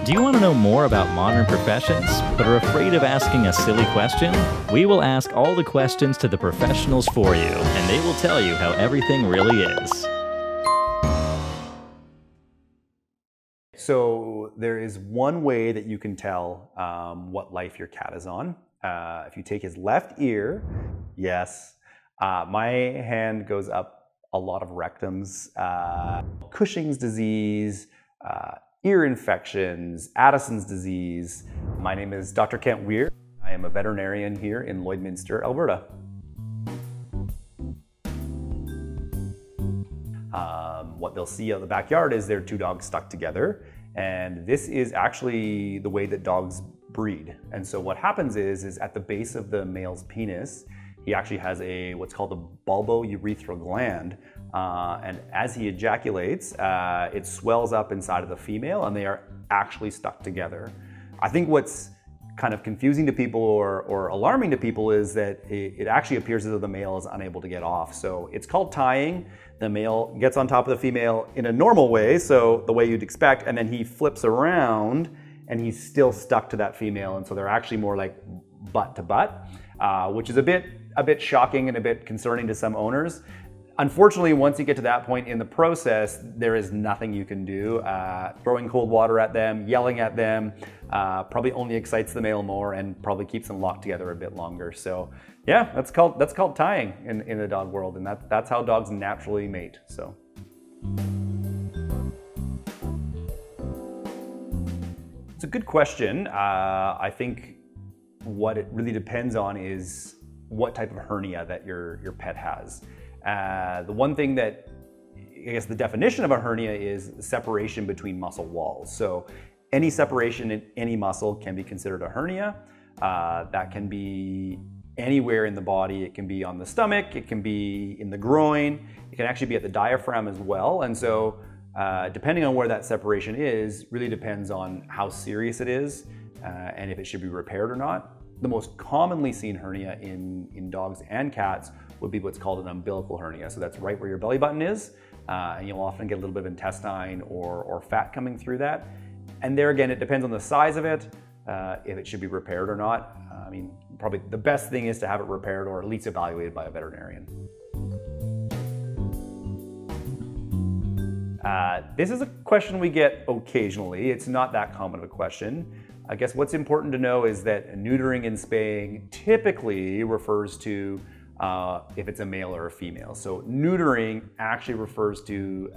Do you want to know more about modern professions, but are afraid of asking a silly question? We will ask all the questions to the professionals for you, and they will tell you how everything really is. So there is one way that you can tell what life your cat is on. If you take his left ear, yes, my hand goes up a lot of rectums, Cushing's disease, ear infections, Addison's disease. My name is Dr. Kent Weir. I am a veterinarian here in Lloydminster, Alberta. What they'll see out in the backyard is there are two dogs stuck together, and this is actually the way that dogs breed. And so what happens is at the base of the male's penis, he actually has what's called a bulbourethral gland, and as he ejaculates, it swells up inside of the female, and they are actually stuck together. I think what's kind of confusing to people or alarming to people is that it actually appears as though the male is unable to get off. So it's called tying. The male gets on top of the female in a normal way, so the way you'd expect, and then he flips around and he's still stuck to that female, and so they're actually more like butt to butt, which is a bit shocking and a bit concerning to some owners. Unfortunately, once you get to that point in the process, there is nothing you can do. Throwing cold water at them, yelling at them, probably only excites the male more and probably keeps them locked together a bit longer. So yeah, that's called tying in the dog world, and that's how dogs naturally mate. So. It's a good question. I think what it really depends on is what type of hernia that your pet has. The one thing that, I guess the definition of a hernia is separation between muscle walls. So any separation in any muscle can be considered a hernia. That can be anywhere in the body. It can be on the stomach, it can be in the groin, it can actually be at the diaphragm as well. And so depending on where that separation is, really depends on how serious it is and if it should be repaired or not. The most commonly seen hernia in dogs and cats would be what's called an umbilical hernia. So that's right where your belly button is, and you'll often get a little bit of intestine or fat coming through that. And there again, it depends on the size of it, if it should be repaired or not. I mean, probably the best thing is to have it repaired or at least evaluated by a veterinarian. This is a question we get occasionally. It's not that common of a question. I guess what's important to know is that neutering and spaying typically refers to if it's a male or a female. So neutering actually refers to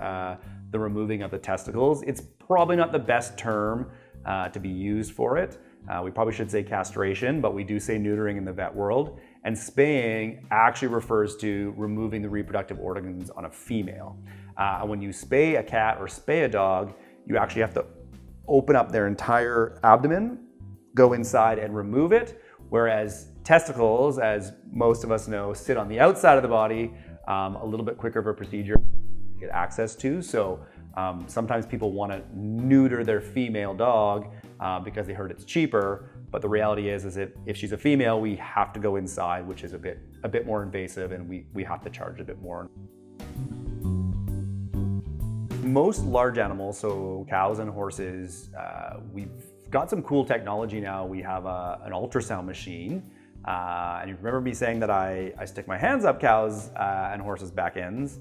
the removing of the testicles. It's probably not the best term to be used for it. We probably should say castration, but we do say neutering in the vet world. And spaying actually refers to removing the reproductive organs on a female. And when you spay a cat or spay a dog, you actually have to open up their entire abdomen, go inside and remove it, whereas testicles, as most of us know, sit on the outside of the body, a little bit quicker of a procedure to get access to. So sometimes people want to neuter their female dog because they heard it's cheaper, but the reality is if she's a female, we have to go inside, which is a bit more invasive, and we have to charge a bit more. Most large animals, so cows and horses, we've got some cool technology now. We have an ultrasound machine. And you remember me saying that I stick my hands up cows and horses' back ends.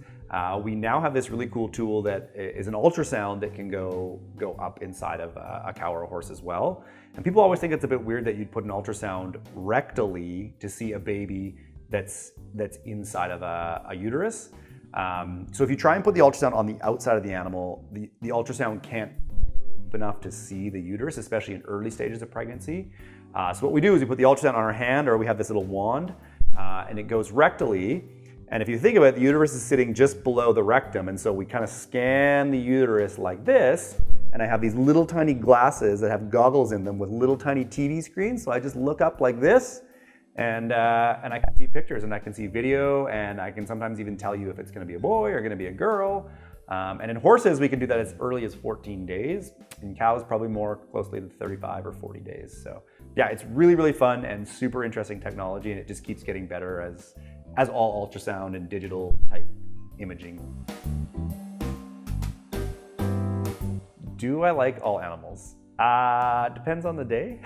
We now have this really cool tool that is an ultrasound that can go up inside of a cow or a horse as well. And people always think it's a bit weird that you'd put an ultrasound rectally to see a baby that's inside of a uterus. So if you try and put the ultrasound on the outside of the animal, the ultrasound can't be enough to see the uterus, especially in early stages of pregnancy. So what we do is we put the ultrasound on our hand, or we have this little wand, and it goes rectally. And if you think of it, the uterus is sitting just below the rectum, and so we kind of scan the uterus like this, and I have these little tiny glasses that have goggles in them with little tiny TV screens. So I just look up like this, and I can see pictures, and I can see video, and I can sometimes even tell you if it's going to be a boy or going to be a girl. And in horses, we can do that as early as 14 days. In cows, probably more closely to 35 or 40 days. So yeah, it's really, really fun and super interesting technology, and it just keeps getting better as all ultrasound and digital type imaging. Do I like all animals? Depends on the day.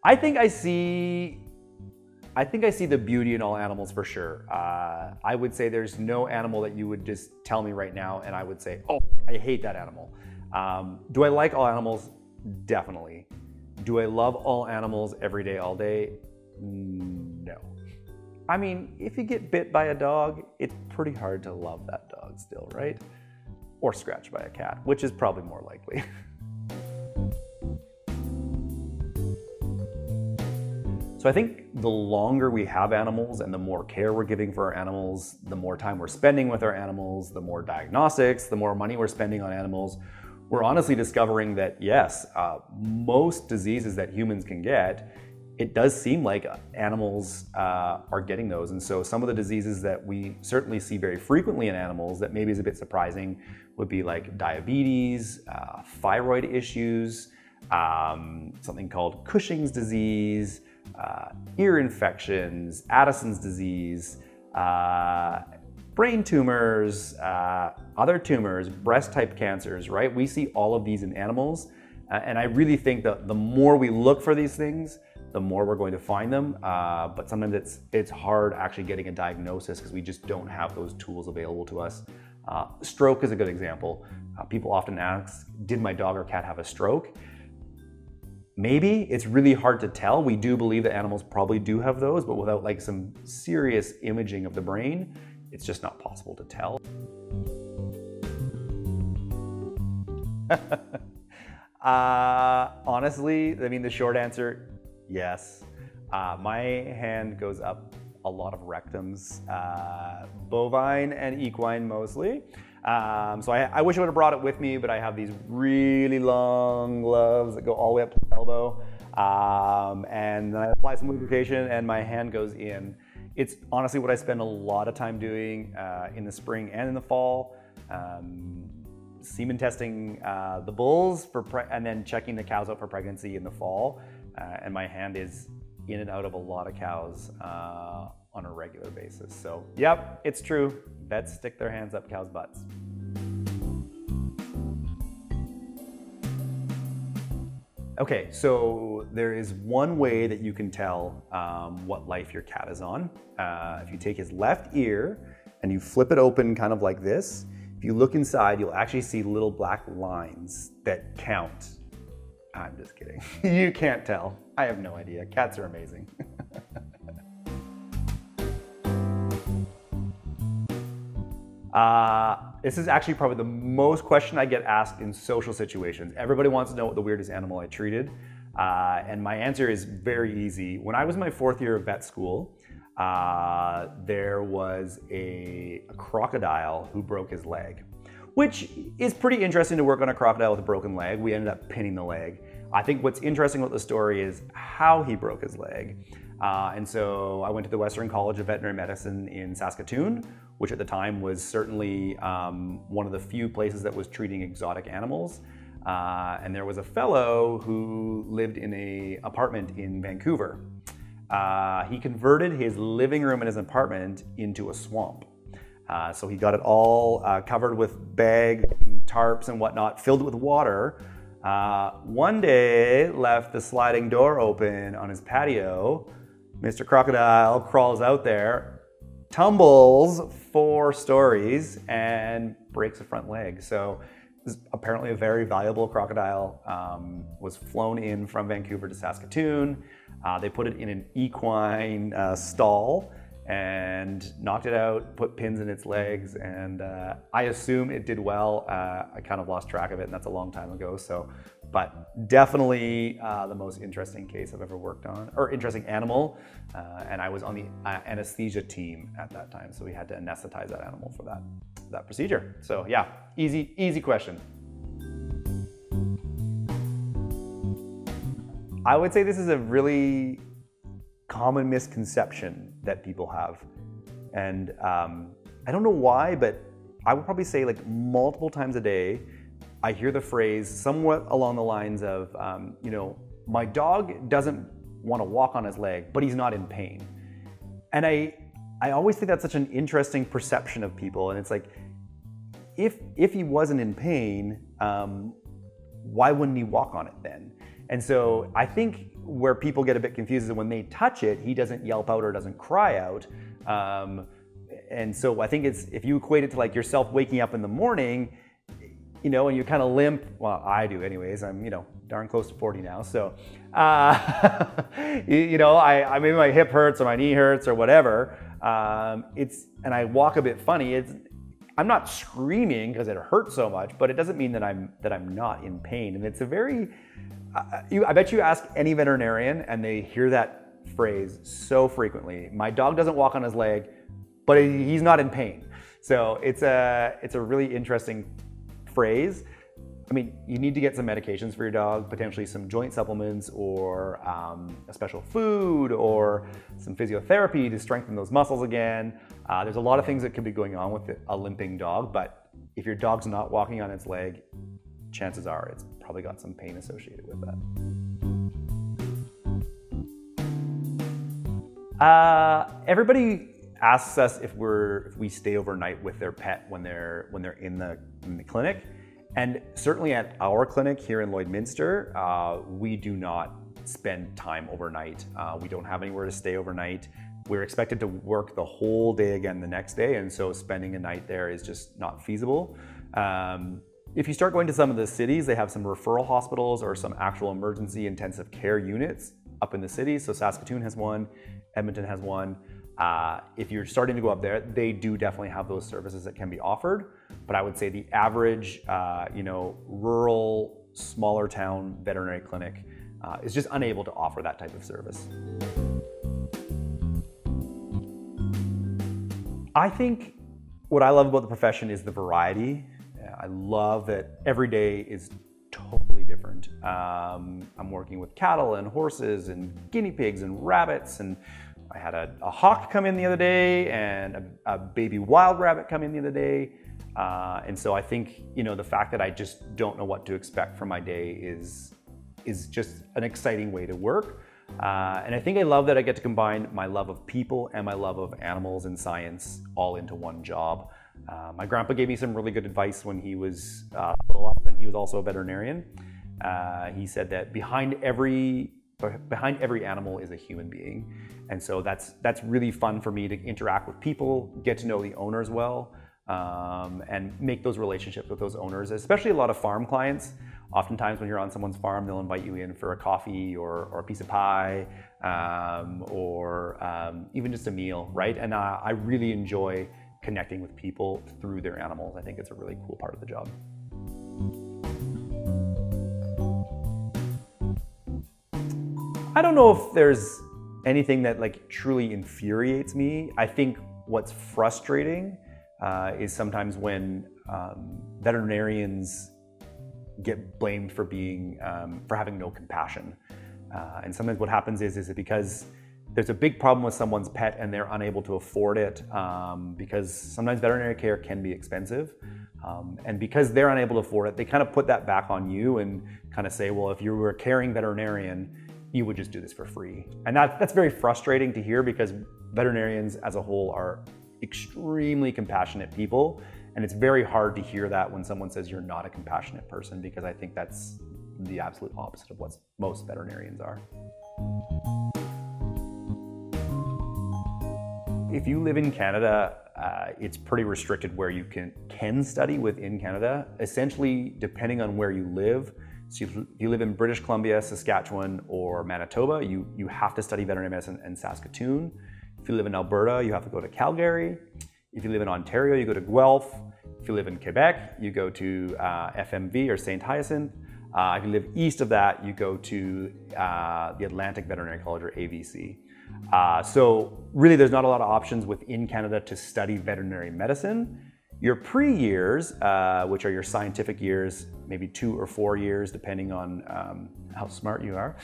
I think I see the beauty in all animals for sure. I would say there's no animal that you would just tell me right now and I would say, oh, I hate that animal. Do I like all animals? Definitely. Do I love all animals every day, all day? No. I mean, if you get bit by a dog, it's pretty hard to love that dog still, right? Or scratched by a cat, which is probably more likely. So I think the longer we have animals and the more care we're giving for our animals, the more time we're spending with our animals, the more diagnostics, the more money we're spending on animals, we're honestly discovering that yes, most diseases that humans can get, it does seem like animals are getting those. And so some of the diseases that we certainly see very frequently in animals that maybe is a bit surprising would be like diabetes, thyroid issues, something called Cushing's disease, ear infections, Addison's disease, brain tumors, other tumors, breast type cancers, right? We see all of these in animals. And I really think that the more we look for these things, the more we're going to find them. But sometimes it's hard actually getting a diagnosis because we just don't have those tools available to us. Stroke is a good example. People often ask, did my dog or cat have a stroke? Maybe. It's really hard to tell. We do believe that animals probably do have those, but without like some serious imaging of the brain, it's just not possible to tell. Honestly, I mean, the short answer, yes. My hand goes up a lot of rectums, bovine and equine mostly. So I wish I would have brought it with me, but I have these really long gloves that go all the way up to the elbow. And then I apply some lubrication and my hand goes in. It's honestly what I spend a lot of time doing in the spring and in the fall. Semen testing the bulls and then checking the cows out for pregnancy in the fall. And my hand is in and out of a lot of cows on a regular basis. So yep, it's true. Vets stick their hands up cows' butts. Okay, so there is one way that you can tell what life your cat is on. If you take his left ear and you flip it open kind of like this, if you look inside, you'll actually see little black lines that count. I'm just kidding. You can't tell. I have no idea. Cats are amazing. This is actually probably the most question I get asked in social situations. Everybody wants to know what the weirdest animal I treated. And my answer is very easy. When I was in my 4th year of vet school, there was a crocodile who broke his leg, which is pretty interesting to work on a crocodile with a broken leg. We ended up pinning the leg. I think what's interesting about the story is how he broke his leg. And so I went to the Western College of Veterinary Medicine in Saskatoon, which at the time was certainly one of the few places that was treating exotic animals. And there was a fellow who lived in an apartment in Vancouver. He converted his living room in his apartment into a swamp. So he got it all covered with bags and tarps and whatnot, filled it with water. One day left the sliding door open on his patio. Mr. Crocodile crawls out there, tumbles 4 stories and breaks a front leg. So this is apparently a very valuable crocodile. Was flown in from Vancouver to Saskatoon. They put it in an equine stall and knocked it out, put pins in its legs, and I assume it did well. I kind of lost track of it, and that's a long time ago. So, but definitely the most interesting case I've ever worked on, or interesting animal. And I was on the anesthesia team at that time, so we had to anesthetize that animal for that procedure. So yeah, easy question. I would say this is a really common misconception that people have. And I don't know why, but I would probably say like multiple times a day, I hear the phrase somewhat along the lines of, you know, my dog doesn't want to walk on his leg, but he's not in pain. And I always think that's such an interesting perception of people. And it's like, if he wasn't in pain, why wouldn't he walk on it then? And so I think where people get a bit confused is that when they touch it, he doesn't yelp out or doesn't cry out. And so I think it's, if you equate it to like yourself waking up in the morning, you know, and you kind of limp, well, I do anyways, I'm, you know, darn close to 40 now. So, you know, I maybe my hip hurts or my knee hurts or whatever. And I walk a bit funny. I'm not screaming because it hurts so much, but it doesn't mean that I'm not in pain. And it's a very, I bet you ask any veterinarian and they hear that phrase so frequently. My dog doesn't walk on his leg, but he's not in pain. So it's a really interesting phrase. I mean, you need to get some medications for your dog, potentially some joint supplements or a special food or some physiotherapy to strengthen those muscles again. There's a lot of things that could be going on with a limping dog, but if your dog's not walking on its leg, chances are it's probably got some pain associated with that. Everybody asks us if we stay overnight with their pet when they're in the clinic. And certainly at our clinic here in Lloydminster, we do not spend time overnight. We don't have anywhere to stay overnight. We're expected to work the whole day again the next day, and so spending a night there is just not feasible. If you start going to some of the cities, they have some referral hospitals or some actual emergency intensive care units up in the cities. So Saskatoon has one, Edmonton has one. If you're starting to go up there, they do definitely have those services that can be offered. But I would say the average, you know, rural, smaller town veterinary clinic is just unable to offer that type of service. I think what I love about the profession is the variety. I love that every day is totally different. I'm working with cattle and horses and guinea pigs and rabbits, and I had a hawk come in the other day and a baby wild rabbit come in the other day. And so I think, you know, the fact that I just don't know what to expect from my day is just an exciting way to work. And I think I love that I get to combine my love of people and my love of animals and science all into one job. My grandpa gave me some really good advice when he was little up, and he was also a veterinarian. He said that behind every animal is a human being. And so that's really fun for me to interact with people, get to know the owners well, and make those relationships with those owners, especially a lot of farm clients. Oftentimes when you're on someone's farm, they'll invite you in for a coffee or a piece of pie, or even just a meal, right? And I really enjoy connecting with people through their animals. I think it's a really cool part of the job. I don't know if there's anything that like truly infuriates me. I think what's frustrating is sometimes when veterinarians get blamed for being for having no compassion. And sometimes what happens is because there's a big problem with someone's pet and they're unable to afford it, because sometimes veterinary care can be expensive. And because they're unable to afford it, they kind of put that back on you and kind of say, well, if you were a caring veterinarian, you would just do this for free. And that's very frustrating to hear, because veterinarians as a whole are extremely compassionate people. And it's very hard to hear that when someone says you're not a compassionate person, because I think that's the absolute opposite of what most veterinarians are. If you live in Canada, it's pretty restricted where you can study within Canada. Essentially, depending on where you live, so if you live in British Columbia, Saskatchewan, or Manitoba, you have to study veterinary medicine in Saskatoon. If you live in Alberta, you have to go to Calgary. If you live in Ontario, you go to Guelph. If you live in Quebec, you go to FMV or St. Hyacinthe. If you live east of that, you go to the Atlantic Veterinary College, or AVC. So really there's not a lot of options within Canada to study veterinary medicine. Your pre-years, which are your scientific years, maybe 2 or 4 years, depending on how smart you are,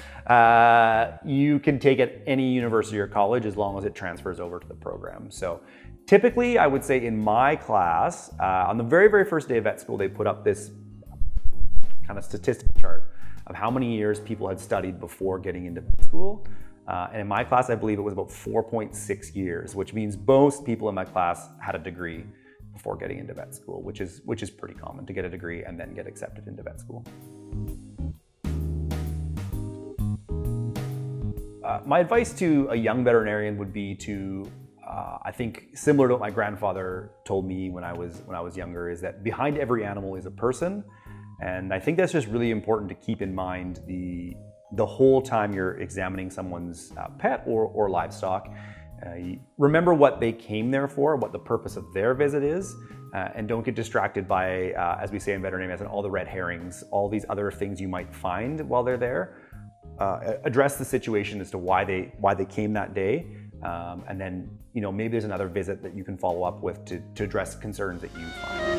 you can take at any university or college as long as it transfers over to the program. So typically, I would say in my class, on the very, very first day of vet school, they put up this kind of statistical chart of how many years people had studied before getting into vet school. And in my class, I believe it was about 4.6 years, which means most people in my class had a degree. before getting into vet school, which is pretty common to get a degree and then get accepted into vet school. My advice to a young veterinarian would be to, I think similar to what my grandfather told me when I was younger, is that behind every animal is a person. And I think that's just really important to keep in mind the whole time you're examining someone's pet or livestock. Remember what they came there for, what the purpose of their visit is, and don't get distracted by, as we say in veterinary medicine, all the red herrings, all these other things you might find while they're there. Address the situation as to why they came that day, and then maybe there's another visit that you can follow up with to address concerns that you find.